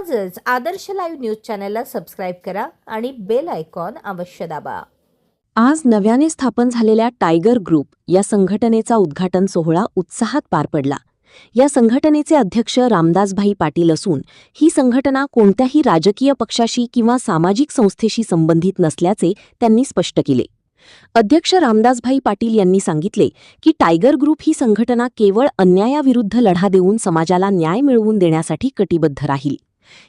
आजच आदर्श live news चॅनलला subscribe करा आणि बेल आयकॉन अवश्य दाबा। आज नव्याने स्थापन झालेल्या टायगर ग्रुप या संघटनेचा उद्घाटन सोहळा उत्साहात पार पडला। या संघटनेचे अध्यक्ष रामदासभाई पाटील असून ही संघटना कोणत्याही राजकीय पक्षाशी किंवा सामाजिक संस्थेशी संबंधित नसल्याचे त्यांनी स्पष्ट केले। अध्यक्ष रामदासभाई पाटील यांनी सांगितले की टायगर ग्रुप ही संघटना केवळ अन्यायाविरुद्ध लढा देऊन समाजाला न्याय मिळवून देण्यासाठी कटिबद्ध राहील।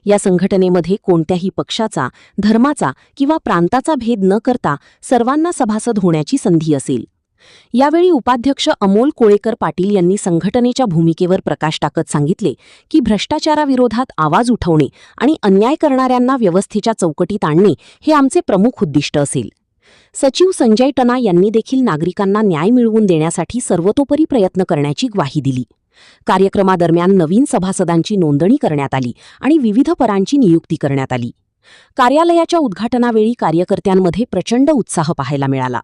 या संघटनेमध्ये कोणत्याही पक्षाचा, धर्माचा किंवा प्रांताचा भेद न करता सर्वांना सभासद होण्याची संधी असेल। यावेळी उपाध्यक्ष अमोल कोळेकर पाटील यांनी संघटनेच्या भूमिकेवर प्रकाश टाकत सांगितले की भ्रष्टाचाराविरोधात आवाज उठवणे आणि अन्याय करणाऱ्यांना व्यवस्थेच्या चौकटीत आणणे हे आमचे प्रमुख उद्दिष्ट असेल। सचिव संजय टना यांनी देखील नागरिकांना न्याय मिळवून देण्यासाठी सर्वतोपरी प्रयत्न करण्याची ग्वाही दिली। कार्यक्रमादरम्यान नवीन सभासदांची नोंदणी करण्यात आली आणि विविध पदांची नियुक्ती करण्यात आली। कार्यालयाच्या उद्घाटनावेळी कार्यकर्त्यांमध्ये प्रचंड उत्साह पाहायला मिळाला।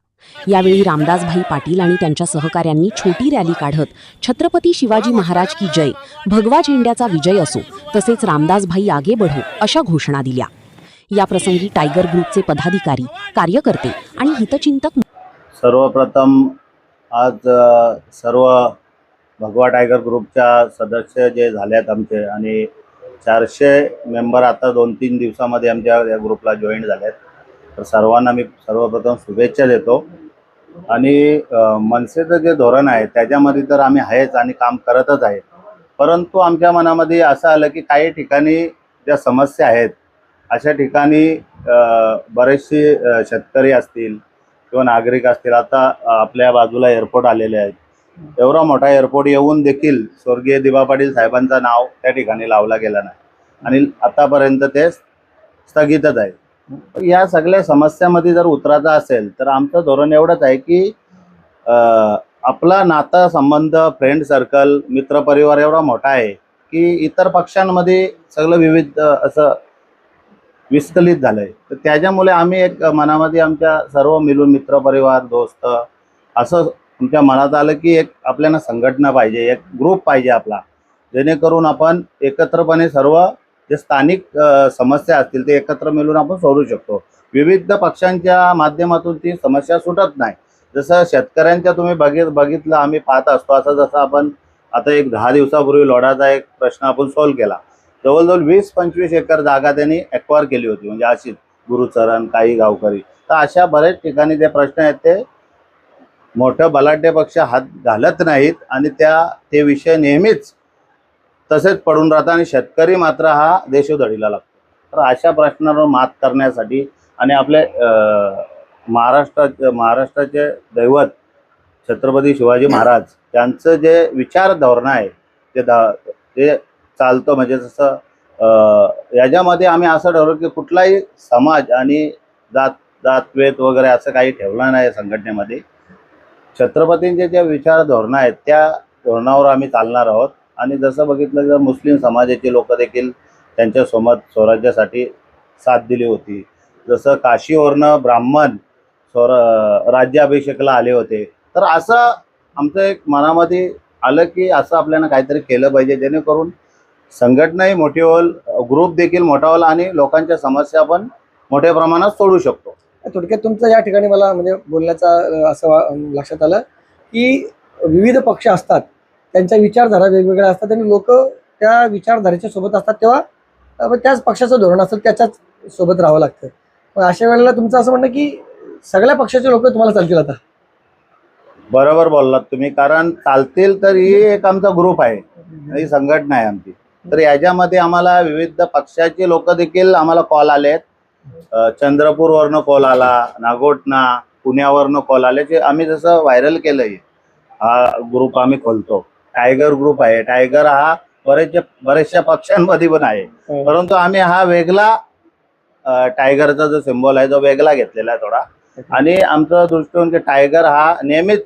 यावेळी रामदासभाई पाटील आणि त्यांच्या सहकाऱ्यांनी छोटी रॅली काढत छत्रपती शिवाजी महाराज की जय, भगवा झेंड्याचा विजय असो, तसेच रामदासभाई आगे बढो अशा घोषणा दिल्या। याप्रसंगी टायगर ग्रुपचे पदाधिकारी, कार्यकर्ते आणि हितचिंतक सर्वप्रथम आज सर्व भगवा टायगर ग्रुपच्या सदस्य जे झालेत आमचे आणि 400 मेंबर आता 2-3 दिवसामध्ये आमच्या या ग्रुपला जॉईन झालेत। तर सर्वांना मी सर्वप्रथम शुभेच्छा देतो। आणि मनसेचं जे धोरण आहे त्याच्यामध्ये तर आम्ही आहेच आणि काम करतच आहे, परंतु आमच्या मनामध्ये असं आलं की काही ठिकाणी ज्या समस्या आहेत अशा ठिकाणी बरेचसे शेतकरी असतील किंवा नागरिक असतील, आता आपल्या बाजूला एअरपोर्ट आलेले आहेत, एवढा मोठा एअरपोर्ट येऊन देखील स्वर्गीय दिबा पाटील साहेबांचं नाव त्या ठिकाणी लावला गेला नाही आणि आतापर्यंत ते स्थगितच आहे। या सगळ्या समस्यामध्ये जर उतरायचं असेल तर आमचं धोरण एवढंच आहे की आपला नाता संबंध, फ्रेंड सर्कल, मित्रपरिवार एवढा मोठा आहे की इतर पक्षांमध्ये सगळं विविध असं विस्कलित झालंय। तर त्याच्यामुळे आम्ही एक मनामध्ये आमच्या सर्व मिळून मित्रपरिवार, दोस्त असं आमच्या मनात आलं की एक आपल्याला संघटना पाहिजे, एक ग्रुप पाहिजे आपला, जेणेकरून आपण एकत्रपणे सर्व जे स्थानिक समस्या असतील ते एकत्र मिळून आपण सोडवू शकतो। विविध पक्षांच्या माध्यमातून ती समस्या सुटत नाही। जसं शेतकऱ्यांच्या तुम्ही बघितलं आम्ही पाहत असतो, असं जसं आपण आता एक 10 दिवसापूर्वी लोढाचा एक प्रश्न आपण सॉल्व केला। जवळजवळ 20-25 एकर जागा त्यांनी एक्वायर केली होती, म्हणजे अशीच गुरुचरण, काही गावकरी। तर अशा बरेच ठिकाणी जे प्रश्न आहेत ते मोठं बलाढ्य पक्ष हात घालत नाहीत आणि ते विषय नेहमीच तसेच पडून राहतात आणि शेतकरी मात्र हा देशोधडीला लागतो। तर अशा प्रश्नांवर मात करण्यासाठी आणि आपले महाराष्ट्राचे दैवत छत्रपती शिवाजी महाराज त्यांचं जे विचार धोरण आहे ते चालतं, म्हणजे जसं याच्यामध्ये आम्ही असं ठरवलं की कुठलाही समाज आणि जातवेत वगैरे असं काही ठेवलं नाही संघटनेमध्ये। छत्रपतींचे जे विचार धोरण आहेत त्या धोरणावर आम्ही चालणार आहोत। आणि जसं बघितलं तर मुस्लिम समाजाचे लोक देखील त्यांच्यासोबत स्वराज्यासाठी साथ दिली होती। जसं काशीवरनं ब्राह्मण राज्याभिषेकला आले होते। तर असं आमचं एक मनामध्ये आलं की असं आपल्याला काहीतरी केलं पाहिजे, जेणेकरून संघटनाही मोठी होईल, ग्रुप देखील मोठा होईल आणि लोकांच्या समस्या पण मोठ्या प्रमाणात सोडू शकतो। थोडक्यात तुमचं या ठिकाणी मला म्हणजे बोलण्याचा असं लक्षात आलं की विविध पक्ष असतात, त्यांच्या विचारधारा वेगवेगळ्या असतात आणि लोक त्या विचारधारेच्या सोबत असतात, तेव्हा त्याच पक्षाचं धोरण असतं त्याच्याच सोबत राहावं लागतं। मग अशा वेळेला तुमचं असं म्हणणं की सगळ्या पक्षाचे लोक तुम्हाला चालतील आता? बरोबर बोललात तुम्ही, कारण चालतील तर ही एक आमचा ग्रुप आहे, ही संघटना आहे आमची। तर याच्यामध्ये आम्हाला विविध पक्षाचे लोक देखील आम्हाला कॉल आलेत। चंद्रपूरवरनं कॉल आला, नागोठणा, पुण्यावरनं कॉल आले, जे आम्ही जसं व्हायरल केलंय हा ग्रुप आम्ही खोलतो। टायगर ग्रुप आहे, टायगर हा बऱ्याचशा पक्षांमध्ये पण आहे, परंतु आम्ही हा वेगळा टायगरचा जो सिम्बॉल आहे तो वेगळा घेतलेला आहे थोडा। आणि आमचं दृष्टिकोन की टायगर हा नेहमीच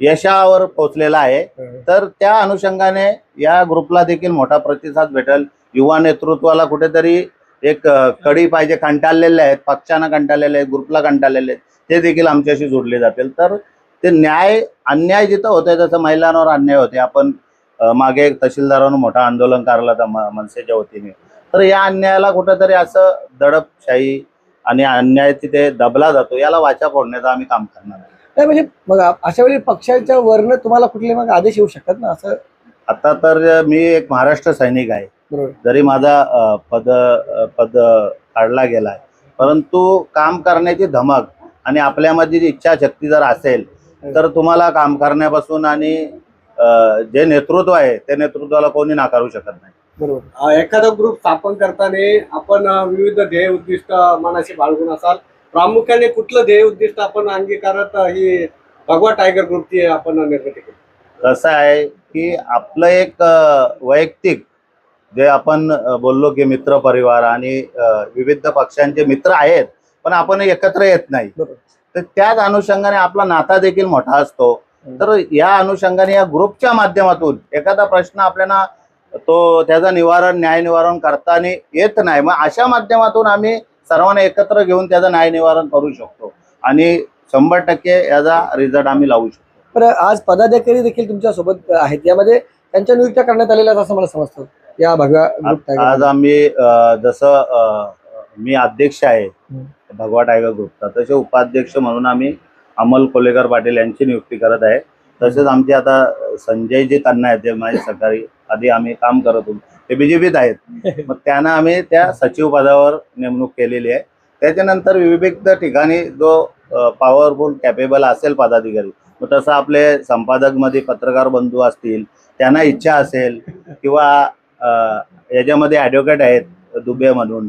यशावर पोहोचलेला आहे, तर त्या अनुषंगाने या ग्रुपला देखील मोठा प्रतिसाद भेटेल। युवा नेतृत्वाला कुठेतरी एक कडी पाहिजे, कंटाळलेले आहेत, पक्षांना कंटाळलेले आहेत, ग्रुपला कंटाळलेले आहेत, ते देखील आमच्याशी जोडले जातील। तर ते अन्याय जिथं होतोय, जसं महिलांवर अन्याय होते, आपण मागे एक तहसीलदारानं मोठा आंदोलन काढलं होतं मनसेच्या वतीने, तर या अन्यायाला कुठेतरी असं दडपशाही आणि अन्याय तिथे दबला जातो, याला वाचा फोडण्याचं आम्ही काम करणार आहे. नाही म्हणजे मग अशा वेळी पक्षाच्या वरनं तुम्हाला कुठले मग आदेश येऊ शकतात ना असं? आता तर मी एक महाराष्ट्र सैनिक आहे, बरोबर. जरी माझा पद काढला गेला आहे, परंतु काम करण्याची धमक आणि आपल्यामध्ये जी इच्छाशक्ती जर असेल तर तुम्हाला काम करण्यापासून आणि जे नेतृत्व आहे त्या नेतृत्वाला कोणी नाकारू शकत नाही. बरोबर. एखादा ग्रुप स्थापन करताना आपण विविध ध्येय उद्दिष्ट मनाशी बाळगून असाल, प्रामुख्याने कुठलं ध्येय उद्दिष्ट आपण अंगीकारत ही भगवा टायगर ग्रुपची आपण निर्मिती केली? कसं आहे की आपलं एक वैयक्तिक जे आपण बोललो की मित्र परिवार आणि विविध पक्षांचे मित्र आहेत, पण आपण एकत्र येत नाही. बरोबर. तर त्याच अनुषंगाने आपला नाता देखील मोठा असतो. तर या अनुषंगाने या ग्रुपच्या माध्यमातून एखादा प्रश्न आपल्याला तो त्याचं न्याय निवारण करताना येत नाही, मग अशा माध्यमातून आम्ही सर्वांना एकत्र घेऊन त्याचं न्याय निवारण करू शकतो आणि 100% याचा रिझल्ट आम्ही लावू शकतो. पण आज पदाधिकारी देखील तुमच्या सोबत आहेत, यामध्ये त्यांच्या नियुक्त्या करण्यात आलेल्या असं मला समजतं या भगवा ग्रुप टायगर. आज आम्ही जसं मी अध्यक्ष आहे भगवा टायगर ग्रुपचा, तसे उपाध्यक्ष म्हणून आम्ही अमल कोलेकर पाटील यांची नियुक्ती करत आहे. तसेच आमचे आता संजयजी तन्ना आहेत, ते माझे सहकारी आधी आम्ही काम करत होतो, ते BJPत आहेत, मग त्यांना आम्ही त्या सचिव पदावर नेमणूक केलेली आहे. त्याच्यानंतर विविध ठिकाणी जो पॉवरफुल कॅपेबल असेल पदाधिकारी, मग तसं आपले संपादकमध्ये पत्रकार बंधू असतील, त्यांना इच्छा असेल किंवा याच्यामध्ये ॲडव्होकेट आहेत दुबे म्हणून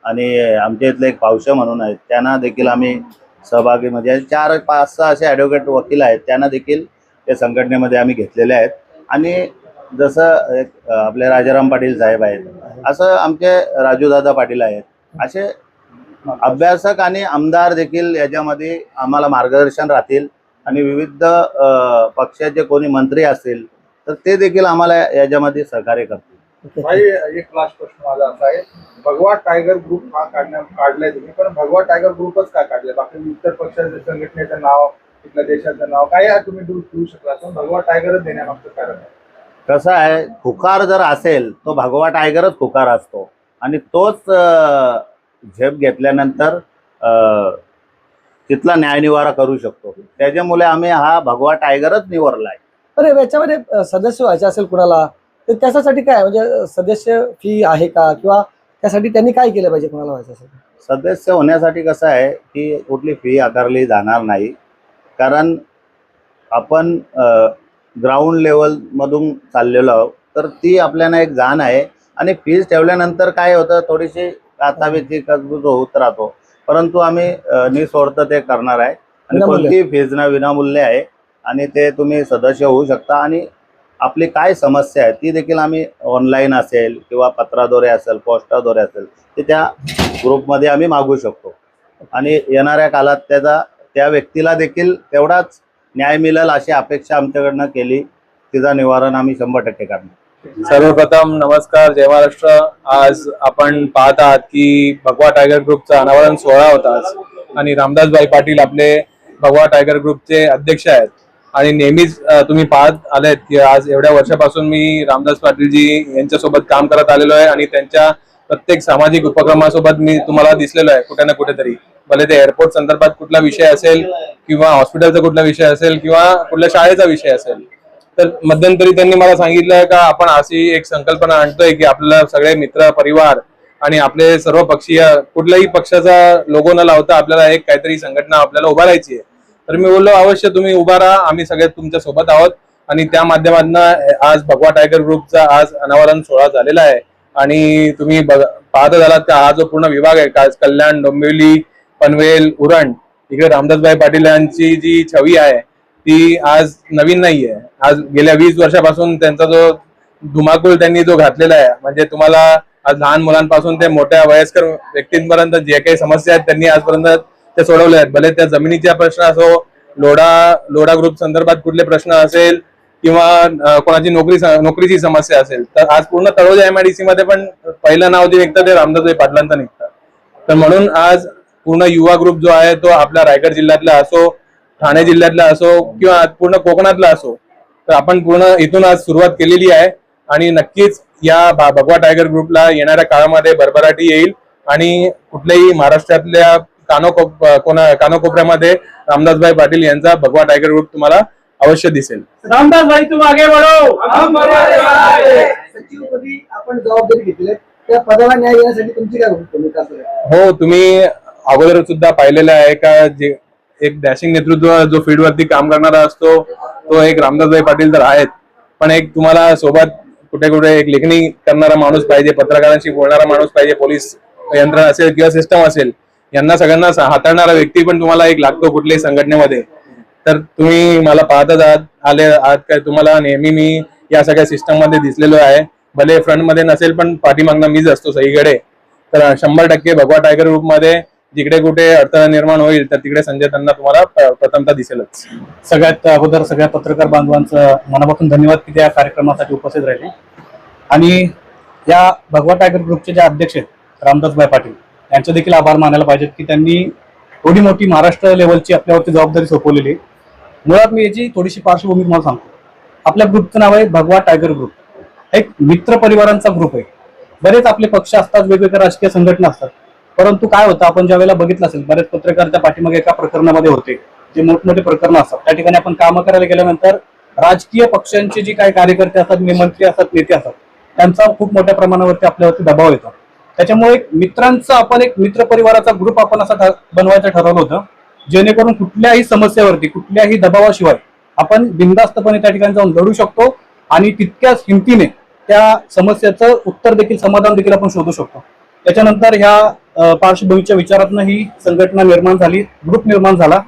आणि आमच्या इथले एक पावशे म्हणून आहेत, त्यांना देखील आम्ही सहभागी म्हणजे 4-5-6 असे ॲडव्होकेट वकील आहेत, त्यांना देखील त्या संघटनेमध्ये आम्ही घेतलेले आहेत. आणि जसं एक आपले राजाराम पाटील साहेब आहेत, असं आमचे राजूदादा पाटील आहेत, असे अभ्यासक आणि आमदार देखील याच्यामध्ये आम्हाला मार्गदर्शन राहतील आणि विविध पक्षाचे कोणी मंत्री असतील तर ते देखील आम्हाला याच्यामध्ये सहकार्य करतील. भाई, एक लास्ट प्रश्न माझा असा आहे, भगवा टायगर ग्रुप हा काढलाय तुम्ही, पण भगवा टायगर ग्रुपच का काढलाय? बाकी इतर पक्षाच्या संघटनेचं नाव, इथल्या देशाचं नाव काय तुम्ही देऊ शकला, तर भगवा टायगरच देण्यामागचं कारण आहे? कसं आहे, खुकार जर असेल तो भगवा टायगरच खुकार असतो आणि तोच झेप घेतल्यानंतर तिथला न्यायनिवारा करू शकतो. त्याच्यामुळे आम्ही हा भगवा टायगरच निवडलाय. बरं, याच्यामध्ये सदस्य व्हायचे असेल कुणाला तर त्याच्यासाठी काय म्हणजे सदस्य फी आहे का, किंवा त्यासाठी त्यांनी काय केलं पाहिजे कुणाला व्हायचं असेल? सदस्य होण्यासाठी कसं आहे की कुठली फी आकारली जाणार नाही, कारण आपण ग्राउंड लेवलमधून चाललेलो आहोत, तर ती आपल्याला एक जाण आहे. आणि फीज ठेवल्यानंतर काय होतं, थोडीशी कातावीची कसबूज होत राहतो, परंतु आम्ही निस्वार्थ ते करणार आहे आणि कोणतीही फीज न विनामूल्य आहे आणि ते तुम्ही सदस्य होऊ शकता. आणि आपली काय समस्या आहे ती देखील आम्ही ऑनलाईन असेल किंवा पत्राद्वारे असेल, पोस्टाद्वारे असेल, ते त्या ग्रुपमध्ये आम्ही मागू शकतो आणि येणाऱ्या काळात त्या व्यक्तीला देखील तेवढाच न्याय मिळेल अशी अपेक्षा आमच्याकडनं केली, तिचा निवारण आम्ही 100% करणार. सर्वप्रथम नमस्कार, जय महाराष्ट्र. आज आपण पाहत आहात की भगवा टायगर ग्रुपचा अनावरण सोहळा होता आज आणि रामदासभाई पाटील आपले भगवा टायगर ग्रुपचे अध्यक्ष आहेत. आणि नेहमीच तुम्ही पाहत आलेत की आज एवढ्या वर्षापासून मी रामदास पाटीलजी यांच्यासोबत काम करत आलेलो आहे आणि त्यांच्या प्रत्येक सामाजिक उपक्रमासोबत मी तुम्हाला दिसलेलो आहे कुठे ना कुठेतरी. भले ते एअरपोर्ट संदर्भात कुठला विषय असेल किंवा हॉस्पिटलचा कुठला विषय असेल किंवा कुठल्या शाळेचा विषय असेल, तर मध्यंतरी त्यांनी मला सांगितलंय का आपण अशी एक संकल्पना आणतोय की आपल्याला सगळे मित्र परिवार आणि आपले सर्व पक्षीय कुठल्याही पक्षाचा लोगो न लावता आपल्याला एक काहीतरी संघटना आपल्याला उभारायची आहे. तर मी बोललो अवश्य तुम्ही उभा राहा, आम्ही सगळे तुमच्या सोबत आहोत. आणि त्या माध्यमातून आज भगवा टायगर ग्रुपचा आज अनावरण सोहळा झालेला आहे. आणि तुम्ही पाहत झालात का हा जो पूर्ण विभाग आहे, कल्याण, डोंबिवली, पनवेल, उरण, इकडे रामदासभाई पाटील यांची जी छवी आहे ती आज नवीन नाहीये. आज गेल्या 20 वर्षापासून त्यांचा जो धुमाकूळ त्यांनी जो घातलेला आहे, म्हणजे तुम्हाला आज लहान मुलांपासून ते मोठ्या वयस्कर व्यक्तींपर्यंत जे काही समस्या आहेत त्यांनी आजपर्यंत ते सोडवले आहेत. भले त्या जमिनीचा प्रश्न असो, लोढा ग्रुप संदर्भात कुठले प्रश्न असेल किंवा कोणाची नोकरीची समस्या असेल, तर आज पूर्ण तळोजा MIDC मध्ये पण पहिलं नाव जे निघतं ते रामदासभाई पाटलांचं निघतं. तर म्हणून आज पूर्ण युवा ग्रुप जो आहे तो आपल्या रायगड जिल्ह्यातला असो, ठाणे जिल्ह्यातला असो किंवा पूर्ण कोकणातला असो, तर आपण पूर्ण इथून आज सुरुवात केलेली आहे. आणि नक्कीच या भगवा टायगर ग्रुपला येणाऱ्या काळामध्ये भरभराटी येईल आणि कुठल्याही महाराष्ट्रातल्या कानोकोपऱ्यामध्ये रामदासभाई पाटील यांचा भगवा टायगर ग्रुप तुम्हाला अवश्य दिसेल. रामदास भाई तुम आगे बढ़ो, हम सचिवपदी आपण जबाबदारी घेतली, त्या पदाला न्याय देण्यासाठी तुमची काय भूमिका असेल? हो, तुम्ही अगोदर सुद्धा पाहिलेलं आहे का जे एक डॅशिंग नेतृत्व जो फील्डवरती काम करणारा असतो तो एक रामदासभाई पाटील तर आहेत, पण एक तुम्हाला सोबत कुठे कुठे एक लेखणी करणारा माणूस पाहिजे, पत्रकारांशी बोलणारा माणूस पाहिजे, पोलीस यंत्रणा असेल किंवा सिस्टम असेल, यांना सगळ्यांना हाताळणारा व्यक्ती पण तुम्हाला एक लागतो कुठल्याही संघटनेमध्ये. तर तुम्ही मला पाहतच आहात काय तुम्हाला नेहमी मी या सगळ्या सिस्टम मध्ये दिसलेलो आहे, भले फ्रंट मध्ये नसेल पण पाठीमागनं मीच असतो सगळीकडे. तर 100% भगवा टायगर ग्रुप मध्ये जिकडे कुठे अडथळा निर्माण होईल तर तिकडे संजय त्यांना तुम्हाला प्रथमतः दिसेलच. सगळ्यात अगोदर सगळ्या पत्रकार बांधवांचं मनापासून धन्यवाद की त्या कार्यक्रमासाठी उपस्थित राहिले. आणि या भगवा टायगर ग्रुपचे जे अध्यक्ष आहेत रामदासभाई पाटील यांचे देखील आभार मानायला पाहिजेत की त्यांनी एवढी मोठी महाराष्ट्र लेवलची आपल्यावरती जबाबदारी सोपवलेली आहे. मुळात मी याची थोडीशी पार्श्वभूमी तुम्हाला सांगतो. आपल्या ग्रुपचं नाव आहे भगवा टायगर ग्रुप. एक मित्र परिवारांचा ग्रुप आहे. बरेच आपले पक्ष असतात, वेगवेगळ्या राजकीय संघटना असतात, परंतु काय होतं आपण ज्या वेळेला बघितलं असेल बरेच पत्रकार पाठीमागे एका प्रकरणामध्ये होते, जे मोठमोठे प्रकरणं असतात त्या ठिकाणी आपण कामं करायला गेल्यानंतर राजकीय पक्षांचे जे काही कार्यकर्ते असतात, मंत्री असतात, नेते असतात, त्यांचा खूप मोठ्या प्रमाणावरती आपल्यावरती दबाव येतो. त्याच्यामुळे मित्रांचा आपण एक मित्र परिवाराचा ग्रुप आपण असा बनवायचं ठरवलं होतं, जेणेकरून कुठल्याही समस्येवरती कुठल्याही दबावाशिवाय आपण बिनधास्तपणे त्या ठिकाणी जाऊन लढू शकतो आणि तितक्याच हिमतीने त्या समस्येचं उत्तर देखील समाधान देखील आपण शोधू शकतो. त्याच्यानंतर ह्या पार्श्वभूमीच्या विचारातनं ही संघटना निर्माण झाली, ग्रुप निर्माण झाला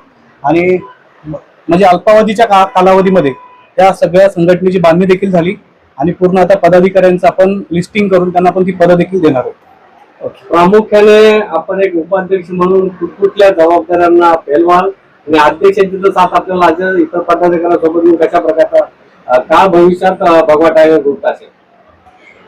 आणि म्हणजे अल्पावधीच्या कालावधीमध्ये त्या सगळ्या संघटनेची बांधणी देखील झाली आणि पूर्ण आता पदाधिकाऱ्यांचं आपण लिस्टिंग करून त्यांना आपण ती पदं देखील देणार आहोत. प्रामुख्याने आपण एक उपाध्यक्ष म्हणून कुठल्या जबाबदाऱ्यांना पेलवाल आणि अध्यक्षांची तर साथ आपल्याला आज इतर पदाधिकाऱ्यांसोबत कशा प्रकारचा का भविष्यात भगवा टायगर ग्रुप असेल.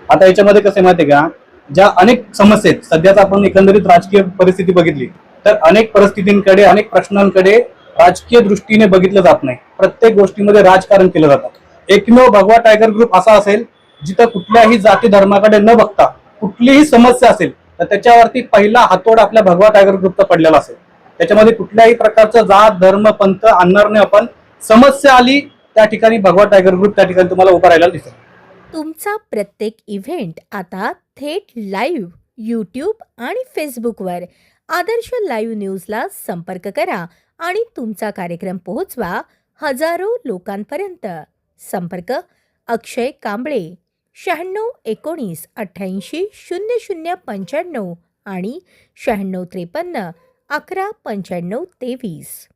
आता याच्यामध्ये कसं माहितीये का, ज्या अनेक समस्या आहेत सध्याच आपण एकंदरीत राजकीय परिस्थिती बघितली तर अनेक परिस्थितींकडे अनेक प्रश्नांकडे राजकीय दृष्टीने बघितलं जात नाही. प्रत्येक गोष्टीमध्ये राजकारण केलं जातं. एकमेव भगवा टायगर ग्रुप असा असेल जिथं कुठल्याही जाती धर्माकडे न बघता कुठलीही समस्या असेल तर त्याच्यावरती पहिला हातोड आपल्या भगवा टायगर ग्रुपचा पडलेला असेल. त्याच्यामध्ये कुठल्याही प्रकारचं जात धर्म पंथ आणणार नाही आपण. समस्या आली त्या ठिकाणी भगवा टायगर ग्रुप त्या ठिकाणी तुम्हाला उभा राहायला दिसेल. तुमचा प्रत्येक इव्हेंट आता थेट लाईव्ह यूट्यूब आणि फेसबुकवर आदर्श लाईव्ह न्यूजला संपर्क करा आणि तुमचा कार्यक्रम पोहोचवा हजारो लोकांपर्यंत. संपर्क अक्षय कांबळे 96 19 88 00 95 आणि 96 53 11 95 23.